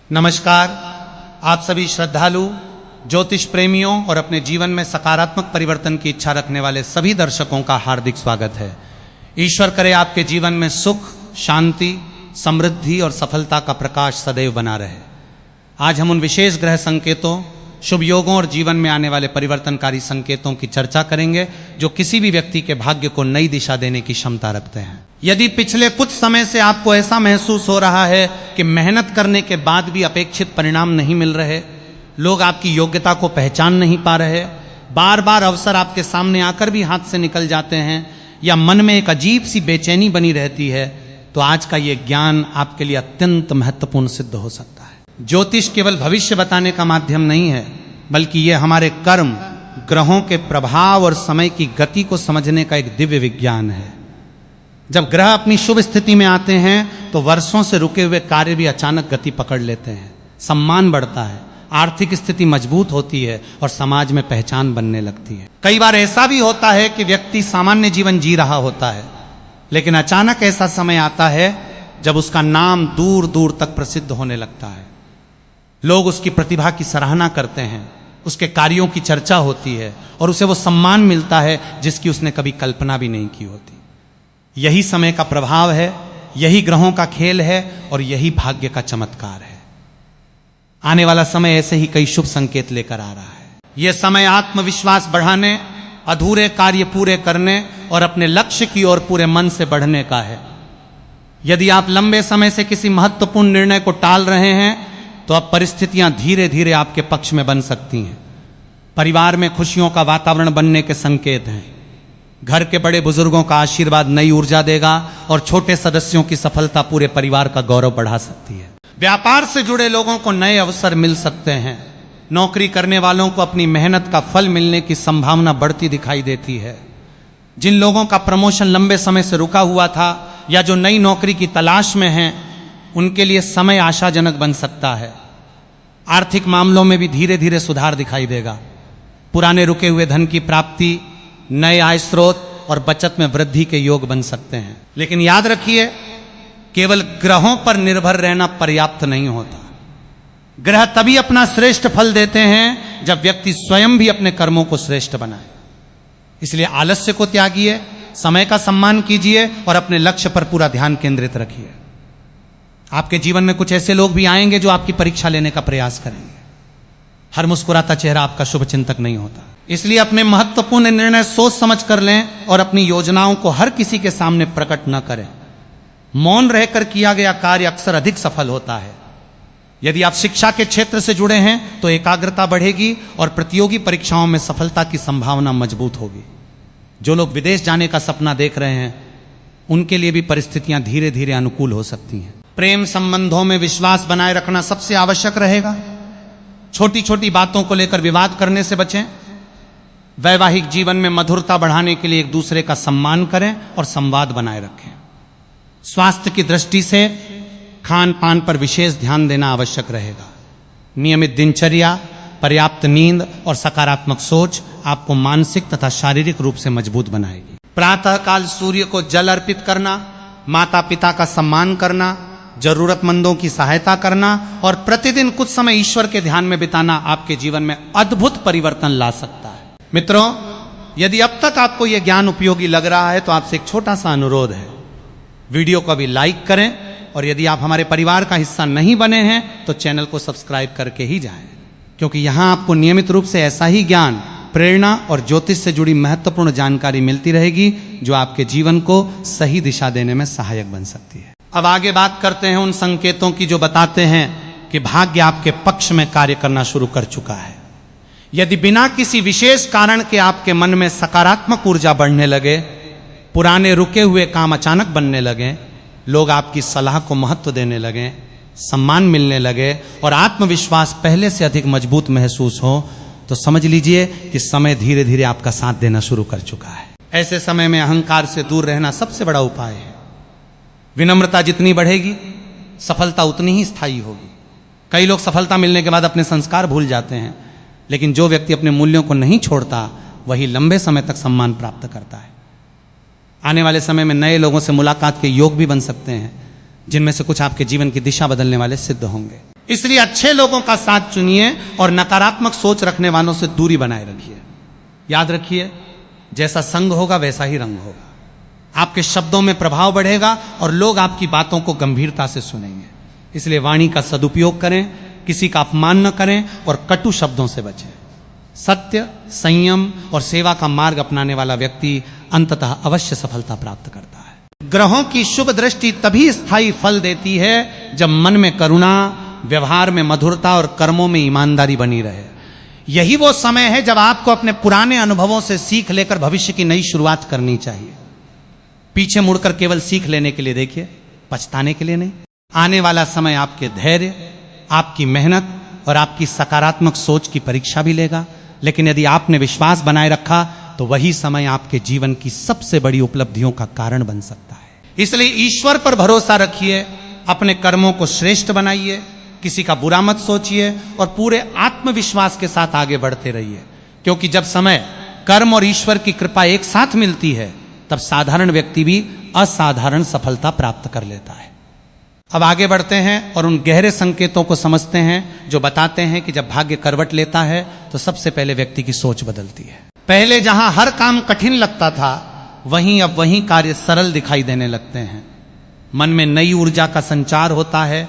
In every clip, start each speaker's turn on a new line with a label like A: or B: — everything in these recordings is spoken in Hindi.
A: नमस्कार। आप सभी श्रद्धालु, ज्योतिष प्रेमियों और अपने जीवन में सकारात्मक परिवर्तन की इच्छा रखने वाले सभी दर्शकों का हार्दिक स्वागत है। ईश्वर करे आपके जीवन में सुख, शांति, समृद्धि और सफलता का प्रकाश सदैव बना रहे। आज हम उन विशेष ग्रह संकेतों, शुभ योगों और जीवन में आने वाले परिवर्तनकारी संकेतों की चर्चा करेंगे जो किसी भी व्यक्ति के भाग्य को नई दिशा देने की क्षमता रखते हैं। यदि पिछले कुछ समय से आपको ऐसा महसूस हो रहा है कि मेहनत करने के बाद भी अपेक्षित परिणाम नहीं मिल रहे, लोग आपकी योग्यता को पहचान नहीं पा रहे, बार बार अवसर आपके सामने आकर भी हाथ से निकल जाते हैं, या मन में एक अजीब सी बेचैनी बनी रहती है, तो आज का ये ज्ञान आपके लिए अत्यंत महत्वपूर्ण सिद्ध हो सकता है। ज्योतिष केवल भविष्य बताने का माध्यम नहीं है, बल्कि ये हमारे कर्म, ग्रहों के प्रभाव और समय की गति को समझने का एक दिव्य विज्ञान है। जब ग्रह अपनी शुभ स्थिति में आते हैं तो वर्षों से रुके हुए कार्य भी अचानक गति पकड़ लेते हैं, सम्मान बढ़ता है, आर्थिक स्थिति मजबूत होती है और समाज में पहचान बनने लगती है। कई बार ऐसा भी होता है कि व्यक्ति सामान्य जीवन जी रहा होता है, लेकिन अचानक ऐसा समय आता है जब उसका नाम दूर दूर तक प्रसिद्ध होने लगता है। लोग उसकी प्रतिभा की सराहना करते हैं, उसके कार्यों की चर्चा होती है और उसे वो सम्मान मिलता है जिसकी उसने कभी कल्पना भी नहीं की होती। यही समय का प्रभाव है, यही ग्रहों का खेल है और यही भाग्य का चमत्कार है। आने वाला समय ऐसे ही कई शुभ संकेत लेकर आ रहा है। यह समय आत्मविश्वास बढ़ाने, अधूरे कार्य पूरे करने और अपने लक्ष्य की ओर पूरे मन से बढ़ने का है। यदि आप लंबे समय से किसी महत्वपूर्ण निर्णय को टाल रहे हैं तो अब परिस्थितियां धीरे धीरे आपके पक्ष में बन सकती हैं। परिवार में खुशियों का वातावरण बनने के संकेत हैं। घर के बड़े बुजुर्गों का आशीर्वाद नई ऊर्जा देगा और छोटे सदस्यों की सफलता पूरे परिवार का गौरव बढ़ा सकती है। व्यापार से जुड़े लोगों को नए अवसर मिल सकते हैं। नौकरी करने वालों को अपनी मेहनत का फल मिलने की संभावना बढ़ती दिखाई देती है। जिन लोगों का प्रमोशन लंबे समय से रुका हुआ था या जो नई नौकरी की तलाश में हैं, उनके लिए समय आशाजनक बन सकता है। आर्थिक मामलों में भी धीरे धीरे सुधार दिखाई देगा। पुराने रुके हुए धन की प्राप्ति, नए आय स्रोत और बचत में वृद्धि के योग बन सकते हैं। लेकिन याद रखिए, केवल ग्रहों पर निर्भर रहना पर्याप्त नहीं होता। ग्रह तभी अपना श्रेष्ठ फल देते हैं जब व्यक्ति स्वयं भी अपने कर्मों को श्रेष्ठ बनाए। इसलिए आलस्य को त्यागिए, समय का सम्मान कीजिए और अपने लक्ष्य पर पूरा ध्यान केंद्रित रखिए। आपके जीवन में कुछ ऐसे लोग भी आएंगे जो आपकी परीक्षा लेने का प्रयास करेंगे। हर मुस्कुराता चेहरा आपका शुभ चिंतक नहीं होता। इसलिए अपने महत्वपूर्ण निर्णय सोच समझ कर लें और अपनी योजनाओं को हर किसी के सामने प्रकट न करें। मौन रहकर किया गया कार्य अक्सर अधिक सफल होता है। यदि आप शिक्षा के क्षेत्र से जुड़े हैं तो एकाग्रता बढ़ेगी और प्रतियोगी परीक्षाओं में सफलता की संभावना मजबूत होगी। जो लोग विदेश जाने का सपना देख रहे हैं, उनके लिए भी परिस्थितियां धीरे धीरे अनुकूल हो सकती हैं। प्रेम संबंधों में विश्वास बनाए रखना सबसे आवश्यक रहेगा। छोटी छोटी बातों को लेकर विवाद करने से बचें। वैवाहिक जीवन में मधुरता बढ़ाने के लिए एक दूसरे का सम्मान करें और संवाद बनाए रखें। स्वास्थ्य की दृष्टि से खान पान पर विशेष ध्यान देना आवश्यक रहेगा। नियमित दिनचर्या, पर्याप्त नींद और सकारात्मक सोच आपको मानसिक तथा शारीरिक रूप से मजबूत बनाएगी। प्रातःकाल सूर्य को जल अर्पित करना, माता पिता का सम्मान करना, जरूरतमंदों की सहायता करना और प्रतिदिन कुछ समय ईश्वर के ध्यान में बिताना आपके जीवन में अद्भुत परिवर्तन ला सकता है। मित्रों, यदि अब तक आपको यह ज्ञान उपयोगी लग रहा है तो आपसे एक छोटा सा अनुरोध है, वीडियो को अभी लाइक करें और यदि आप हमारे परिवार का हिस्सा नहीं बने हैं तो चैनल को सब्सक्राइब करके ही जाएं, क्योंकि यहां आपको नियमित रूप से ऐसा ही ज्ञान, प्रेरणा और ज्योतिष से जुड़ी महत्वपूर्ण जानकारी मिलती रहेगी जो आपके जीवन को सही दिशा देने में सहायक बन सकती है। अब आगे बात करते हैं उन संकेतों की जो बताते हैं कि भाग्य आपके पक्ष में कार्य करना शुरू कर चुका है। यदि बिना किसी विशेष कारण के आपके मन में सकारात्मक ऊर्जा बढ़ने लगे, पुराने रुके हुए काम अचानक बनने लगे, लोग आपकी सलाह को महत्व देने लगे, सम्मान मिलने लगे और आत्मविश्वास पहले से अधिक मजबूत महसूस हो, तो समझ लीजिए कि समय धीरे धीरे आपका साथ देना शुरू कर चुका है। ऐसे समय में अहंकार से दूर रहना सबसे बड़ा उपाय है। विनम्रता जितनी बढ़ेगी, सफलता उतनी ही स्थायी होगी। कई लोग सफलता मिलने के बाद अपने संस्कार भूल जाते हैं, लेकिन जो व्यक्ति अपने मूल्यों को नहीं छोड़ता वही लंबे समय तक सम्मान प्राप्त करता है। आने वाले समय में नए लोगों से मुलाकात के योग भी बन सकते हैं, जिनमें से कुछ आपके जीवन की दिशा बदलने वाले सिद्ध होंगे। इसलिए अच्छे लोगों का साथ चुनिए और नकारात्मक सोच रखने वालों से दूरी बनाए रखिए। याद रखिए, जैसा संग होगा वैसा ही रंग होगा। आपके शब्दों में प्रभाव बढ़ेगा और लोग आपकी बातों को गंभीरता से सुनेंगे। इसलिए वाणी का सदुपयोग करें, किसी का अपमान न करें और कटु शब्दों से बचें। सत्य, संयम और सेवा का मार्ग अपनाने वाला व्यक्ति अंततः अवश्य सफलता प्राप्त करता है। ग्रहों की शुभ दृष्टि तभी स्थायी फल देती है जब मन में करुणा, व्यवहार में मधुरता और कर्मों में ईमानदारी बनी रहे। यही वो समय है जब आपको अपने पुराने अनुभवों से सीख लेकर भविष्य की नई शुरुआत करनी चाहिए। पीछे मुड़कर केवल सीख लेने के लिए देखिए, पछताने के लिए नहीं। आने वाला समय आपके धैर्य, आपकी मेहनत और आपकी सकारात्मक सोच की परीक्षा भी लेगा, लेकिन यदि आपने विश्वास बनाए रखा तो वही समय आपके जीवन की सबसे बड़ी उपलब्धियों का कारण बन सकता है। इसलिए ईश्वर पर भरोसा रखिए, अपने कर्मों को श्रेष्ठ बनाइए, किसी का बुरा मत सोचिए और पूरे आत्मविश्वास के साथ आगे बढ़ते रहिए। क्योंकि जब समय, कर्म और ईश्वर की कृपा एक साथ मिलती है तब साधारण व्यक्ति भी असाधारण सफलता प्राप्त कर लेता है। अब आगे बढ़ते हैं और उन गहरे संकेतों को समझते हैं जो बताते हैं कि जब भाग्य करवट लेता है तो सबसे पहले व्यक्ति की सोच बदलती है। पहले जहां हर काम कठिन लगता था, वहीं अब वहीं कार्य सरल दिखाई देने लगते हैं। मन में नई ऊर्जा का संचार होता है,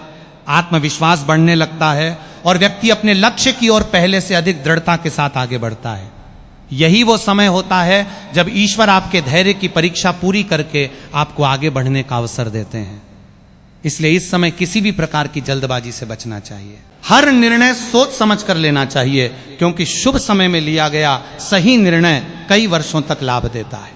A: आत्मविश्वास बढ़ने लगता है और व्यक्ति अपने लक्ष्य की ओर पहले से अधिक दृढ़ता के साथ आगे बढ़ता है। यही वो समय होता है जब ईश्वर आपके धैर्य की परीक्षा पूरी करके आपको आगे बढ़ने का अवसर देते हैं। इसलिए इस समय किसी भी प्रकार की जल्दबाजी से बचना चाहिए। हर निर्णय सोच समझ कर लेना चाहिए, क्योंकि शुभ समय में लिया गया सही निर्णय कई वर्षों तक लाभ देता है।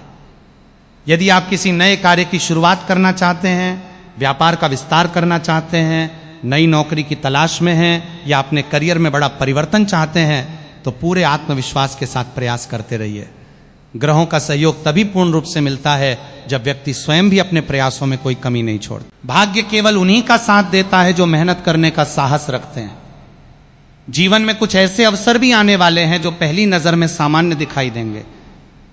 A: यदि आप किसी नए कार्य की शुरुआत करना चाहते हैं, व्यापार का विस्तार करना चाहते हैं, नई नौकरी की तलाश में हैं या अपने करियर में बड़ा परिवर्तन चाहते हैं, तो पूरे आत्मविश्वास के साथ प्रयास करते रहिए। ग्रहों का सहयोग तभी पूर्ण रूप से मिलता है जब व्यक्ति स्वयं भी अपने प्रयासों में कोई कमी नहीं छोड़ता। भाग्य केवल उन्हीं का साथ देता है जो मेहनत करने का साहस रखते हैं। जीवन में कुछ ऐसे अवसर भी आने वाले हैं जो पहली नजर में सामान्य दिखाई देंगे,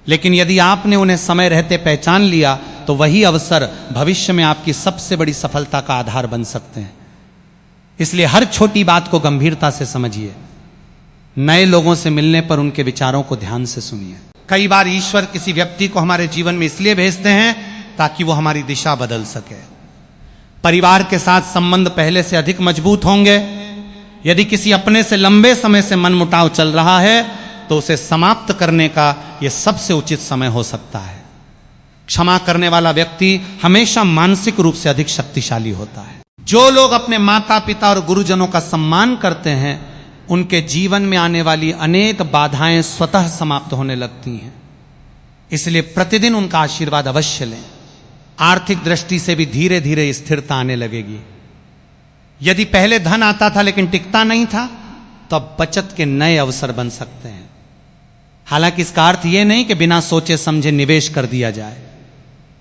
A: लेकिन यदि आपने उन्हें समय रहते पहचान लिया तो वही अवसर भविष्य में आपकी सबसे बड़ी सफलता का आधार बन सकते हैं। इसलिए हर छोटी बात को गंभीरता से समझिए। नए लोगों से मिलने पर उनके विचारों को ध्यान से सुनिए। कई बार ईश्वर किसी व्यक्ति को हमारे जीवन में इसलिए भेजते हैं ताकि वो हमारी दिशा बदल सके। परिवार के साथ संबंध पहले से अधिक मजबूत होंगे। यदि किसी अपने से लंबे समय से मनमुटाव चल रहा है तो उसे समाप्त करने का यह सबसे उचित समय हो सकता है। क्षमा करने वाला व्यक्ति हमेशा मानसिक रूप से अधिक शक्तिशाली होता है। जो लोग अपने माता पिता और गुरुजनों का सम्मान करते हैं, उनके जीवन में आने वाली अनेक बाधाएं स्वतः समाप्त होने लगती हैं। इसलिए प्रतिदिन उनका आशीर्वाद अवश्य लें। आर्थिक दृष्टि से भी धीरे धीरे स्थिरता आने लगेगी। यदि पहले धन आता था लेकिन टिकता नहीं था, तो अब बचत के नए अवसर बन सकते हैं। हालांकि इसका अर्थ यह नहीं कि बिना सोचे समझे निवेश कर दिया जाए।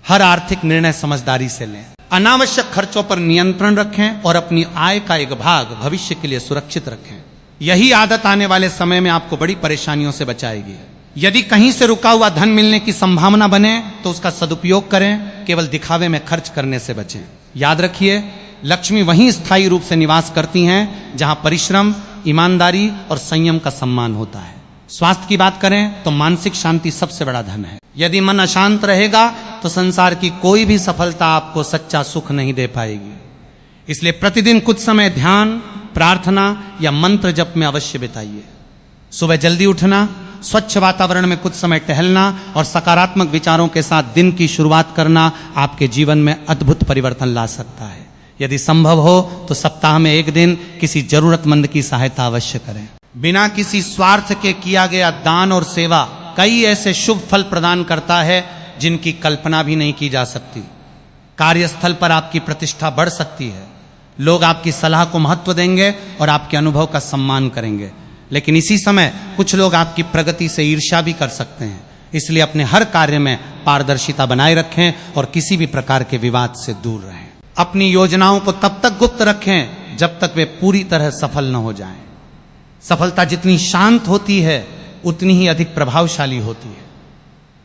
A: हर आर्थिक निर्णय समझदारी से लें। अनावश्यक खर्चों पर नियंत्रण रखें और अपनी आय का एक भाग भविष्य के लिए सुरक्षित रखें। यही आदत आने वाले समय में आपको बड़ी परेशानियों से बचाएगी। यदि कहीं से रुका हुआ धन मिलने की संभावना बने तो उसका सदुपयोग करें, केवल दिखावे में खर्च करने से बचें। याद रखिए, लक्ष्मी वहीं स्थायी रूप से निवास करती हैं जहां परिश्रम, ईमानदारी और संयम का सम्मान होता है। स्वास्थ्य की बात करें तो मानसिक शांति सबसे बड़ा धन है। यदि मन अशांत रहेगा तो संसार की कोई भी सफलता आपको सच्चा सुख नहीं दे पाएगी। इसलिए प्रतिदिन कुछ समय ध्यान, प्रार्थना या मंत्र जप में अवश्य बिताइए। सुबह जल्दी उठना, स्वच्छ वातावरण में कुछ समय टहलना और सकारात्मक विचारों के साथ दिन की शुरुआत करना आपके जीवन में अद्भुत परिवर्तन ला सकता है। यदि संभव हो तो सप्ताह में एक दिन किसी जरूरतमंद की सहायता अवश्य करें। बिना किसी स्वार्थ के किया गया दान और सेवा कई ऐसे शुभ फल प्रदान करता है जिनकी कल्पना भी नहीं की जा सकती। कार्यस्थल पर आपकी प्रतिष्ठा बढ़ सकती है। लोग आपकी सलाह को महत्व देंगे और आपके अनुभव का सम्मान करेंगे, लेकिन इसी समय कुछ लोग आपकी प्रगति से ईर्ष्या भी कर सकते हैं। इसलिए अपने हर कार्य में पारदर्शिता बनाए रखें और किसी भी प्रकार के विवाद से दूर रहें। अपनी योजनाओं को तब तक गुप्त रखें जब तक वे पूरी तरह सफल न हो जाएं। सफलता जितनी शांत होती है उतनी ही अधिक प्रभावशाली होती है।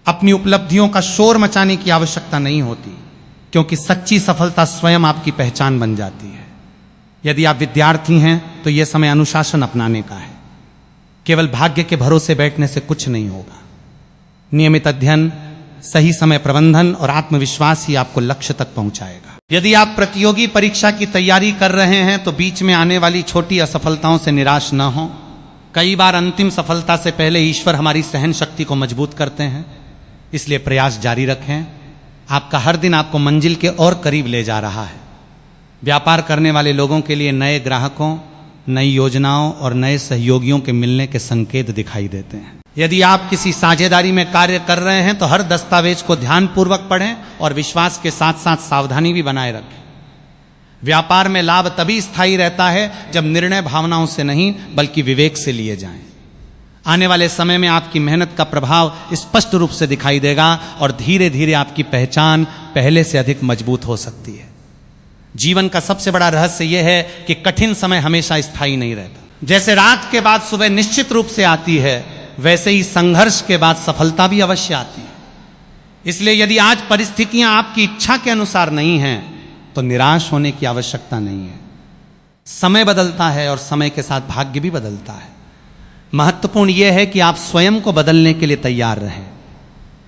A: अपनी उपलब्धियों का शोर मचाने की आवश्यकता नहीं होती, क्योंकि सच्ची सफलता स्वयं आपकी पहचान बन जाती है। यदि आप विद्यार्थी हैं तो यह समय अनुशासन अपनाने का है। केवल भाग्य के भरोसे बैठने से कुछ नहीं होगा। नियमित अध्ययन, सही समय प्रबंधन और आत्मविश्वास ही आपको लक्ष्य तक पहुंचाएगा। यदि आप प्रतियोगी परीक्षा की तैयारी कर रहे हैं तो बीच में आने वाली छोटी असफलताओं से निराश न हो। कई बार अंतिम सफलता से पहले ईश्वर हमारी सहन शक्ति को मजबूत करते हैं, इसलिए प्रयास जारी रखें। आपका हर दिन आपको मंजिल के और करीब ले जा रहा है। व्यापार करने वाले लोगों के लिए नए ग्राहकों, नई योजनाओं और नए सहयोगियों के मिलने के संकेत दिखाई देते हैं। यदि आप किसी साझेदारी में कार्य कर रहे हैं तो हर दस्तावेज को ध्यानपूर्वक पढ़ें और विश्वास के साथ साथ सावधानी भी बनाए रखें। व्यापार में लाभ तभी स्थायी रहता है जब निर्णय भावनाओं से नहीं बल्कि विवेक से लिए जाएं। आने वाले समय में आपकी मेहनत का प्रभाव स्पष्ट रूप से दिखाई देगा और धीरे धीरे आपकी पहचान पहले से अधिक मजबूत हो सकती है। जीवन का सबसे बड़ा रहस्य यह है कि कठिन समय हमेशा स्थायी नहीं रहता। जैसे रात के बाद सुबह निश्चित रूप से आती है, वैसे ही संघर्ष के बाद सफलता भी अवश्य आती है। इसलिए यदि आज परिस्थितियां आपकी इच्छा के अनुसार नहीं हैं तो निराश होने की आवश्यकता नहीं है। समय बदलता है और समय के साथ भाग्य भी बदलता है। महत्वपूर्ण यह है कि आप स्वयं को बदलने के लिए तैयार रहें।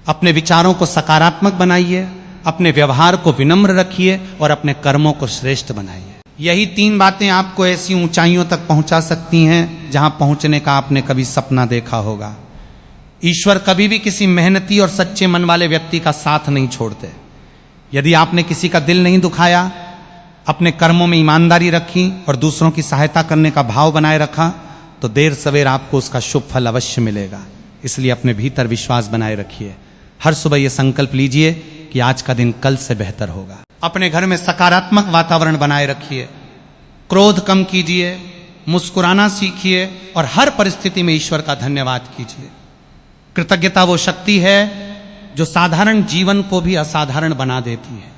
A: अपने विचारों को सकारात्मक बनाइए, अपने व्यवहार को विनम्र रखिए और अपने कर्मों को श्रेष्ठ बनाइए। यही 3 बातें आपको ऐसी ऊंचाइयों तक पहुंचा सकती हैं जहां पहुंचने का आपने कभी सपना देखा होगा। ईश्वर कभी भी किसी मेहनती और सच्चे मन वाले व्यक्ति का साथ नहीं छोड़ते। यदि आपने किसी का दिल नहीं दुखाया, अपने कर्मों में ईमानदारी रखी और दूसरों की सहायता करने का भाव बनाए रखा, तो देर सवेर आपको उसका शुभ फल अवश्य मिलेगा। इसलिए अपने भीतर विश्वास बनाए रखिए। हर सुबह यह संकल्प लीजिए कि आज का दिन कल से बेहतर होगा। अपने घर में सकारात्मक वातावरण बनाए रखिए, क्रोध कम कीजिए, मुस्कुराना सीखिए और हर परिस्थिति में ईश्वर का धन्यवाद कीजिए। कृतज्ञता वो शक्ति है जो साधारण जीवन को भी असाधारण बना देती है।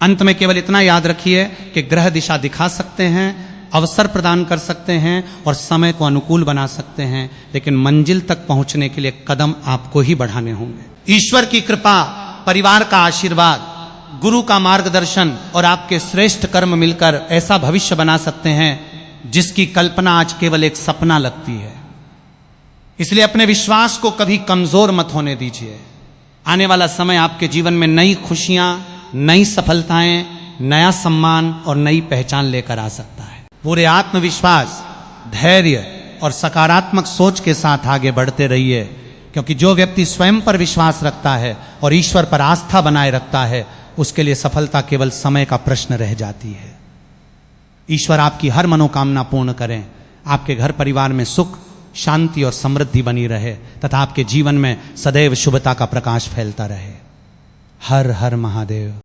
A: अंत में केवल इतना याद रखिए कि ग्रह दिशा दिखा सकते हैं, अवसर प्रदान कर सकते हैं और समय को अनुकूल बना सकते हैं, लेकिन मंजिल तक पहुंचने के लिए कदम आपको ही बढ़ाने होंगे। ईश्वर की कृपा, परिवार का आशीर्वाद, गुरु का मार्गदर्शन और आपके श्रेष्ठ कर्म मिलकर ऐसा भविष्य बना सकते हैं जिसकी कल्पना आज केवल एक सपना लगती है। इसलिए अपने विश्वास को कभी कमजोर मत होने दीजिए। आने वाला समय आपके जीवन में नई खुशियां, नई सफलताएं, नया सम्मान और नई पहचान लेकर आ सकता है। पूरे आत्मविश्वास, धैर्य और सकारात्मक सोच के साथ आगे बढ़ते रहिए, क्योंकि जो व्यक्ति स्वयं पर विश्वास रखता है और ईश्वर पर आस्था बनाए रखता है, उसके लिए सफलता केवल समय का प्रश्न रह जाती है। ईश्वर आपकी हर मनोकामना पूर्ण करें, आपके घर परिवार में सुख, शांति और समृद्धि बनी रहे तथा आपके जीवन में सदैव शुभता का प्रकाश फैलता रहे। हर हर महादेव।